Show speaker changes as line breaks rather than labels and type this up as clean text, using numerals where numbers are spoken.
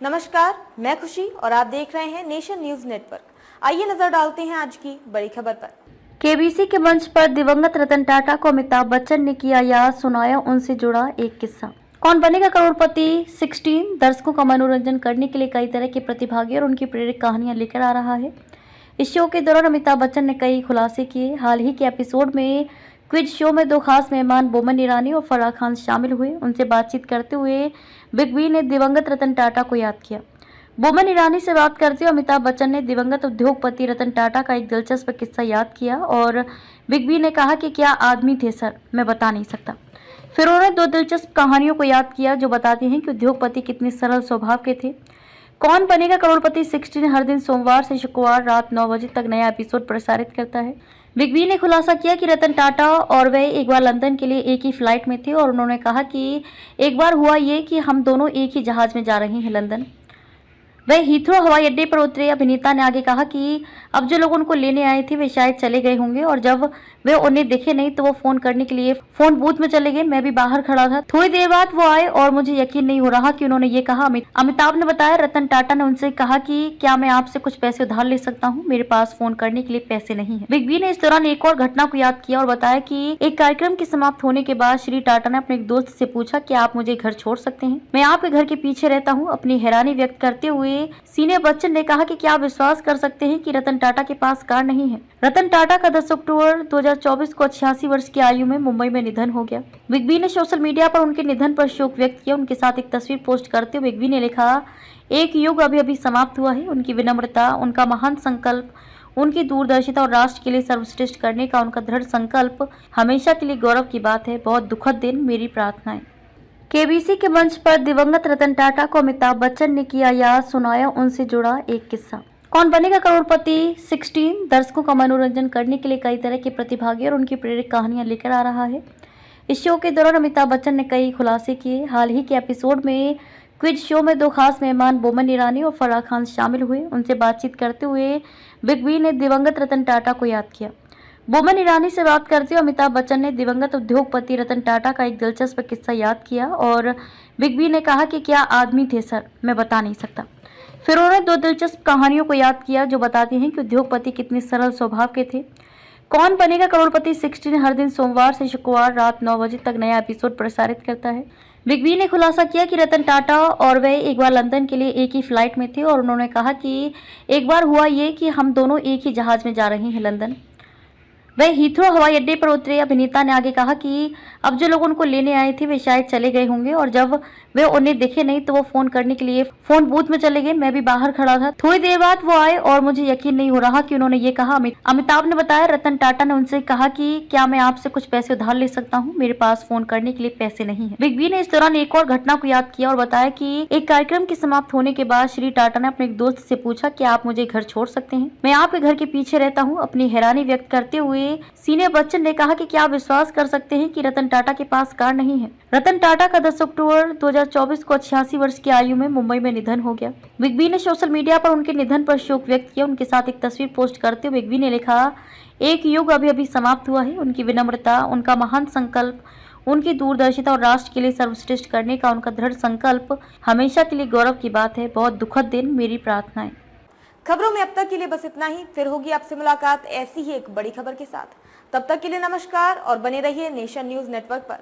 नमस्कार, मैं खुशी और आप देख रहे हैं नेशन न्यूज नेटवर्क। आइए नजर डालते हैं आज की बड़ी खबर पर।
केबीसी के मंच पर दिवंगत रतन टाटा को अमिताभ बच्चन ने किया याद, सुनाया उनसे जुड़ा एक किस्सा। कौन बनेगा करोड़पति 16 दर्शकों का मनोरंजन करने के लिए कई तरह के प्रतिभागी और उनकी प्रेरक कहानियां लेकर आ रहा है। इस शो के दौरान अमिताभ बच्चन ने कई खुलासे किए। हाल ही के एपिसोड में क्विज शो में दो खास मेहमान बोमन ईरानी और फराह खान शामिल हुए। उनसे बातचीत करते हुए बिग बी ने दिवंगत रतन टाटा को याद किया। बोमन ईरानी से बात करते हुए अमिताभ बच्चन ने दिवंगत उद्योगपति रतन टाटा का एक दिलचस्प किस्सा याद किया और बिग बी ने कहा कि क्या आदमी थे सर, मैं बता नहीं सकता। फिर उन्होंने दो दिलचस्प कहानियों को याद किया जो बताती हैं कि उद्योगपति कितने सरल स्वभाव के थे। कौन बनेगा करोड़पति 16 हर दिन सोमवार से शुक्रवार रात 9 बजे तक नया एपिसोड प्रसारित करता है। बिग बी ने खुलासा किया कि रतन टाटा और वह एक बार लंदन के लिए एक ही फ्लाइट में थे और उन्होंने कहा कि एक बार हुआ ये कि हम दोनों एक ही जहाज में जा रहे हैं लंदन। वह हीथ्रो हवाई अड्डे पर उतरे। अभिनेता ने आगे कहा कि अब जो लोग उनको लेने आए थे वे शायद चले गए होंगे और जब वे उन्हें दिखे नहीं तो वो फोन करने के लिए फोन बूथ में चले गए। मैं भी बाहर खड़ा था। थोड़ी देर बाद वो आए और मुझे यकीन नहीं हो रहा कि उन्होंने ये कहा। अमिताभ ने बताया, रतन टाटा ने उनसे कहा कि क्या मैं आपसे कुछ पैसे उधार ले सकता हूँ, मेरे पास फोन करने के लिए पैसे नहीं है। बिग बी ने इस दौरान एक और घटना को याद किया और बताया कि एक कार्यक्रम के समाप्त होने के बाद श्री टाटा ने अपने एक दोस्त से पूछा कि आप मुझे घर छोड़ सकते हैं, मैं आपके घर के पीछे रहता हूँ। अपनी हैरानी व्यक्त करते हुए सीनियर बच्चन ने कहा कि क्या आप विश्वास कर सकते हैं कि रतन टाटा के पास कार नहीं है। रतन टाटा का 10 अक्टूबर 2024 को 86 वर्ष की आयु में मुंबई में निधन हो गया। बिग बी ने सोशल मीडिया पर उनके निधन पर शोक व्यक्त किया। उनके साथ एक तस्वीर पोस्ट करते हुए बिग बी ने लिखा, एक युग अभी अभी समाप्त हुआ है। उनकी विनम्रता, उनका महान संकल्प, उनकी दूरदर्शिता और राष्ट्र के लिए सर्वश्रेष्ठ करने का उनका दृढ़ संकल्प हमेशा के लिए गौरव की बात है। बहुत दुखद दिन, मेरी प्रार्थनाएं। केबीसी के मंच पर दिवंगत रतन टाटा को अमिताभ बच्चन ने किया याद, सुनाया उनसे जुड़ा एक किस्सा। कौन बनेगा करोड़पति 16 दर्शकों का मनोरंजन करने के लिए कई तरह के प्रतिभागी और उनकी प्रेरक कहानियां लेकर आ रहा है। इस शो के दौरान अमिताभ बच्चन ने कई खुलासे किए। हाल ही के एपिसोड में क्विज शो में दो खास मेहमान बोमन ईरानी और फराह खान शामिल हुए। उनसे बातचीत करते हुए बिग बी ने दिवंगत रतन टाटा को याद किया। बोमन ईरानी से बात करते हुए अमिताभ बच्चन ने दिवंगत उद्योगपति रतन टाटा का एक दिलचस्प किस्सा याद किया और बिग बी ने कहा कि क्या आदमी थे सर, मैं बता नहीं सकता। फिर उन्होंने दो दिलचस्प कहानियों को याद किया जो बताती हैं कि उद्योगपति कितने सरल स्वभाव के थे। कौन बनेगा करोड़पति 16 हर दिन सोमवार से शुक्रवार रात 9 बजे तक नया एपिसोड प्रसारित करता है। बिग बी ने खुलासा किया कि रतन टाटा और वह एक बार लंदन के लिए एक ही फ्लाइट में थे और उन्होंने कहा कि एक बार हुआ ये कि हम दोनों एक ही जहाज में जा रहे हैं लंदन। वह हीथ्रो हवाई अड्डे पर उतरे। अभिनेता ने आगे कहा कि अब जो लोग उनको लेने आए थे वे शायद चले गए होंगे और जब वे उन्हें दिखे नहीं तो वो फोन करने के लिए फोन बूथ में चले गए। मैं भी बाहर खड़ा था। थोड़ी देर बाद वो आए और मुझे यकीन नहीं हो रहा कि उन्होंने ये कहा। अमिताभ ने बताया, रतन टाटा ने उनसे कहा कि क्या मैं आपसे कुछ पैसे उधार ले सकता हूँ, मेरे पास फोन करने के लिए पैसे नहीं है। बिग बी ने इस दौरान एक और घटना को याद किया और बताया कि एक कार्यक्रम के समाप्त होने के बाद श्री टाटा ने अपने एक दोस्त से पूछा कि आप मुझे घर छोड़ सकते हैं, मैं आपके घर के पीछे रहता हूँ। अपनी हैरानी व्यक्त करते हुए सीनियर बच्चन ने कहा कि क्या आप विश्वास कर सकते हैं कि रतन टाटा के पास कार नहीं है। रतन टाटा का 10 अक्टूबर 2024 को 86 वर्ष की आयु में मुंबई में निधन हो गया। बिग बी ने सोशल मीडिया पर उनके निधन पर शोक व्यक्त किया। उनके साथ एक तस्वीर पोस्ट करते हुए बिग बी ने लिखा, एक युग अभी अभी समाप्त हुआ है। उनकी विनम्रता, उनका महान संकल्प, उनकी दूरदर्शिता और राष्ट्र के लिए सर्वश्रेष्ठ करने का उनका दृढ़ संकल्प हमेशा के लिए गौरव की बात है। बहुत दुखद दिन, मेरी प्रार्थनाएं।
खबरों में अब तक के लिए बस इतना ही। फिर होगी आपसे मुलाकात ऐसी ही एक बड़ी खबर के साथ। तब तक के लिए नमस्कार और बने रहिए नेशन न्यूज नेटवर्क पर।